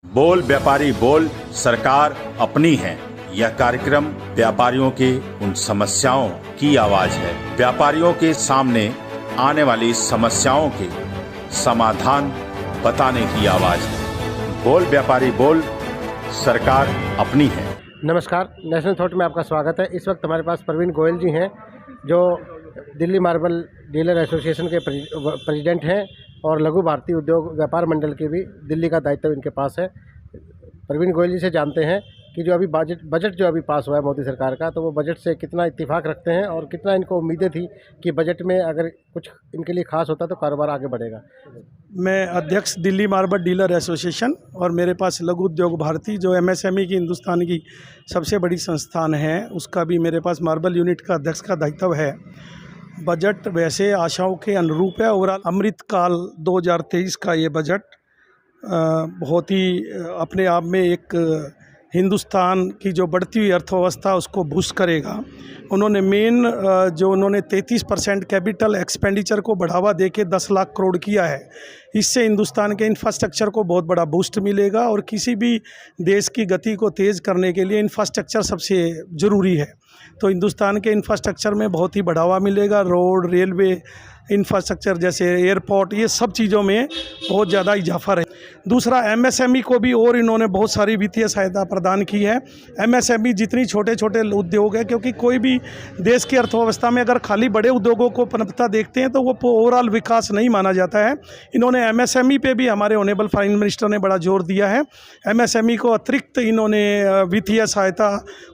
बोल व्यापारी बोल, सरकार अपनी है। यह कार्यक्रम व्यापारियों के उन समस्याओं की आवाज है। व्यापारियों के सामने आने वाली समस्याओं के समाधान बताने की आवाज है। बोल व्यापारी बोल, सरकार अपनी है। नमस्कार, नेशनल थॉट में आपका स्वागत है। इस वक्त हमारे पास प्रवीण गोयल जी हैं, जो दिल्ली मार्बल डीलर एसोसिएशन के प्रेसिडेंट हैं और लघु भारतीय उद्योग व्यापार मंडल के भी दिल्ली का दायित्व इनके पास है। प्रवीण गोयल जी से जानते हैं कि जो अभी बजट जो अभी पास हुआ है मोदी सरकार का, तो वो बजट से कितना इत्तेफाक रखते हैं और कितना इनको उम्मीदें थी कि बजट में अगर कुछ इनके लिए खास होता तो कारोबार आगे बढ़ेगा। मैं अध्यक्ष दिल्ली मार्बल डीलर एसोसिएशन और मेरे पास लघु उद्योग भारती जो एमएसएमई की हिंदुस्तान की सबसे बड़ी संस्थान है, उसका भी मेरे पास मार्बल यूनिट का अध्यक्ष का दायित्व है। बजट वैसे आशाओं के अनुरूप है। ओवरऑल अमृतकाल 2023 का ये बजट बहुत ही अपने आप में एक हिंदुस्तान की जो बढ़ती हुई अर्थव्यवस्था उसको बूस्ट करेगा। उन्होंने जो उन्होंने 33% कैपिटल एक्सपेंडिचर को बढ़ावा देके 10 लाख करोड़ किया है। इससे हिंदुस्तान के इंफ्रास्ट्रक्चर को बहुत बड़ा बूस्ट मिलेगा और किसी भी देश की गति को तेज़ करने के लिए इंफ्रास्ट्रक्चर सबसे ज़रूरी है। तो हिंदुस्तान के इंफ्रास्ट्रक्चर में बहुत ही बढ़ावा मिलेगा। रोड, रेलवे इंफ्रास्ट्रक्चर जैसे एयरपोर्ट, ये सब चीज़ों में बहुत ज़्यादा इजाफा रहे। दूसरा, एमएसएमई को भी और इन्होंने बहुत सारी वित्तीय सहायता प्रदान की है। एमएसएमई जितनी छोटे छोटे उद्योग है, क्योंकि कोई भी देश की अर्थव्यवस्था में अगर खाली बड़े उद्योगों को पनपता देखते हैं तो वो ओवरऑल विकास नहीं माना जाता है। इन्होंने एमएसएमई पे भी हमारे ऑनरेबल प्राइम मिनिस्टर ने बड़ा जोर दिया है। एमएसएमई को अतिरिक्त इन्होंने वित्तीय सहायता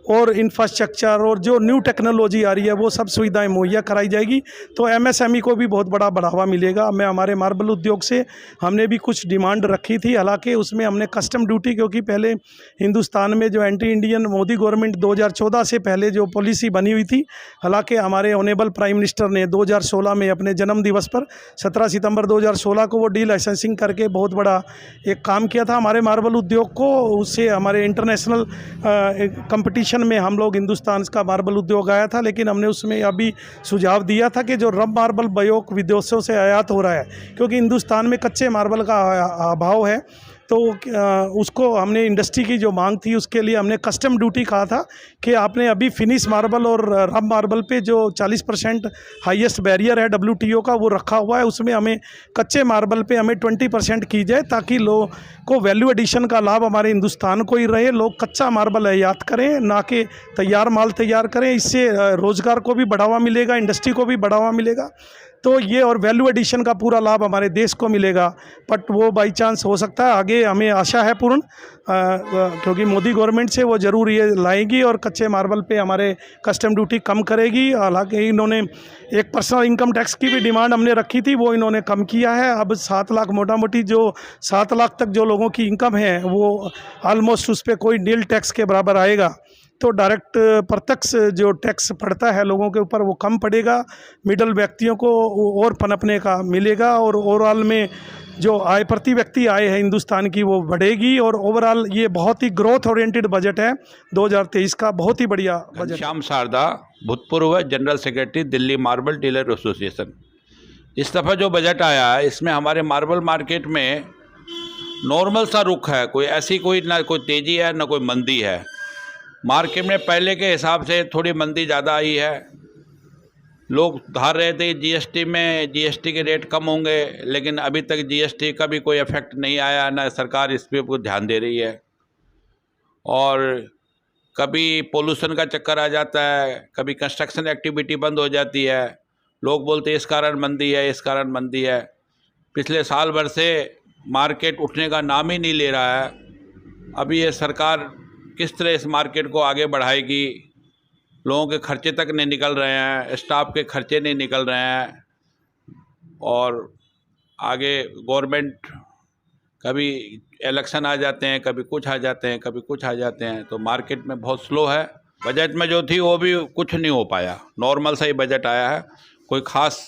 और इंफ्रास्ट्रक्चर और जो न्यू टेक्नोलॉजी आ रही है वो सब सुविधाएं मुहैया कराई जाएगी। तो एमएसएमई को भी बहुत बड़ा बढ़ावा मिलेगा। मैं हमारे मार्बल उद्योग से हमने भी कुछ डिमांड रखी थी, हालांकि उसमें हमने कस्टम ड्यूटी, क्योंकि पहले हिंदुस्तान में जो एंटी इंडियन मोदी गवर्नमेंट 2014 से पहले जो पॉलिसी बनी हुई थी, हालांकि हमारे ऑनरेबल प्राइम मिनिस्टर ने 2016 में अपने जन्म दिवस पर 17 सितंबर 2016 को वो डी लाइसेंसिंग करके बहुत बड़ा एक काम किया था हमारे मार्बल उद्योग को। उससे हमारे इंटरनेशनल कंपटीशन में हम लोग हिंदुस्तान का मार्बल उद्योग आया था। लेकिन हमने उसमें अभी सुझाव दिया था कि जो रब मार्बल बयोक विदेशों से आयात हो रहा है, क्योंकि हिंदुस्तान में कच्चे मार्बल का अभाव है, तो उसको हमने इंडस्ट्री की जो मांग थी उसके लिए हमने कस्टम ड्यूटी कहा था कि आपने अभी फिनिश मार्बल और रब मार्बल पे जो 40% हाईएस्ट बैरियर है WTO का वो रखा हुआ है, उसमें हमें कच्चे मार्बल पे हमें 20% की जाए, ताकि लोगों को वैल्यू एडिशन का लाभ हमारे हिंदुस्तान को ही रहे। लोग कच्चा मार्बल आयात करें, ना कि तैयार माल तैयार करें। इससे रोज़गार को भी बढ़ावा मिलेगा, इंडस्ट्री को भी बढ़ावा मिलेगा। तो ये और वैल्यू एडिशन का पूरा लाभ हमारे देश को मिलेगा। बट वो बाई चांस हो सकता है आगे, हमें आशा है पूर्ण, क्योंकि मोदी गवर्नमेंट से वो ज़रूर ये लाएगी और कच्चे मार्बल पे हमारे कस्टम ड्यूटी कम करेगी। हालांकि इन्होंने एक पर्सनल इनकम टैक्स की भी डिमांड हमने रखी थी, वो इन्होंने कम किया है। अब 7 लाख, मोटा मोटी जो 7 लाख तक जो लोगों की इनकम है वो ऑलमोस्ट उस पर कोई नील टैक्स के बराबर आएगा। तो डायरेक्ट प्रत्यक्ष जो टैक्स पड़ता है लोगों के ऊपर वो कम पड़ेगा, मिडल व्यक्तियों को और पनपने का मिलेगा, और ओवरऑल में जो आय प्रति व्यक्ति आय है हिंदुस्तान की वो बढ़ेगी। और ओवरऑल ये बहुत ही ग्रोथ ओरिएंटेड बजट है 2023 का, बहुत ही बढ़िया बजट। श्याम शारदा, भूतपूर्व general secretary Delhi marble dealer association. इस दफ़ा जो बजट आया है इसमें हमारे मार्बल मार्केट में नॉर्मल सा रुख है, कोई ऐसी ना कोई तेज़ी है ना कोई मंदी है। मार्केट में पहले के हिसाब से थोड़ी मंदी ज़्यादा आई है। लोग धार रहे थे जीएसटी के रेट कम होंगे, लेकिन अभी तक जीएसटी का भी कोई इफेक्ट नहीं आया, ना सरकार इस पे कुछ ध्यान दे रही है। और कभी पोल्यूशन का चक्कर आ जाता है, कभी कंस्ट्रक्शन एक्टिविटी बंद हो जाती है। लोग बोलते हैं इस कारण मंदी है, इस कारण मंदी है। पिछले साल भर से मार्केट उठने का नाम ही नहीं ले रहा है। अभी ये सरकार किस तरह इस मार्केट को आगे बढ़ाएगी? लोगों के खर्चे तक नहीं निकल रहे हैं, स्टाफ के खर्चे नहीं निकल रहे हैं, और आगे गवर्नमेंट कभी इलेक्शन आ जाते हैं, कभी कुछ आ जाते हैं, कभी कुछ आ जाते हैं, तो मार्केट में बहुत स्लो है। बजट में जो थी वो भी कुछ नहीं हो पाया, नॉर्मल सा ही बजट आया है, कोई खास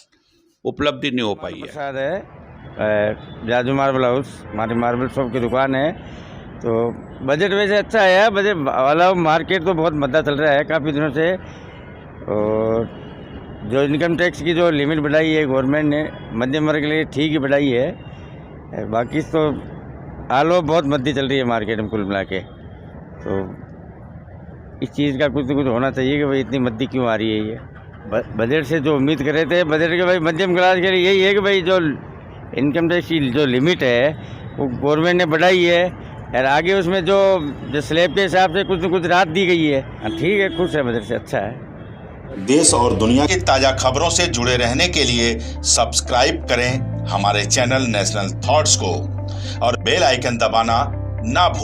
उपलब्धि नहीं हो पाई है। जाजू मार्बल हाउस हमारी मार्बल शॉप की दुकान है। तो बजट वैसे अच्छा है, बजट वाला मार्केट तो बहुत मंदा चल रहा है काफ़ी दिनों से। और जो इनकम टैक्स की जो लिमिट बढ़ाई है गवर्नमेंट ने, मध्यम वर्ग के लिए ठीक ही बढ़ाई है। बाकी तो ऑल ओवर बहुत मद्दी चल रही है मार्केट में कुल मिला के। तो इस चीज़ का कुछ तो कुछ होना चाहिए कि भाई इतनी मद्दी क्यों आ रही है ये। बजट से जो उम्मीद कर रहे थे, बजट के भाई मध्यम क्लास के लिए यही है कि भाई जो इनकम टैक्स की जो लिमिट है वो गवर्नमेंट ने बढ़ाई है और आगे उसमें जो स्लैब के हिसाब से कुछ न कुछ राहत दी गई है। ठीक है, खुश है, बजट से अच्छा है। देश और दुनिया की ताजा खबरों से जुड़े रहने के लिए सब्सक्राइब करें हमारे चैनल नेशनल थॉट्स को और बेल आइकन दबाना ना भूलें।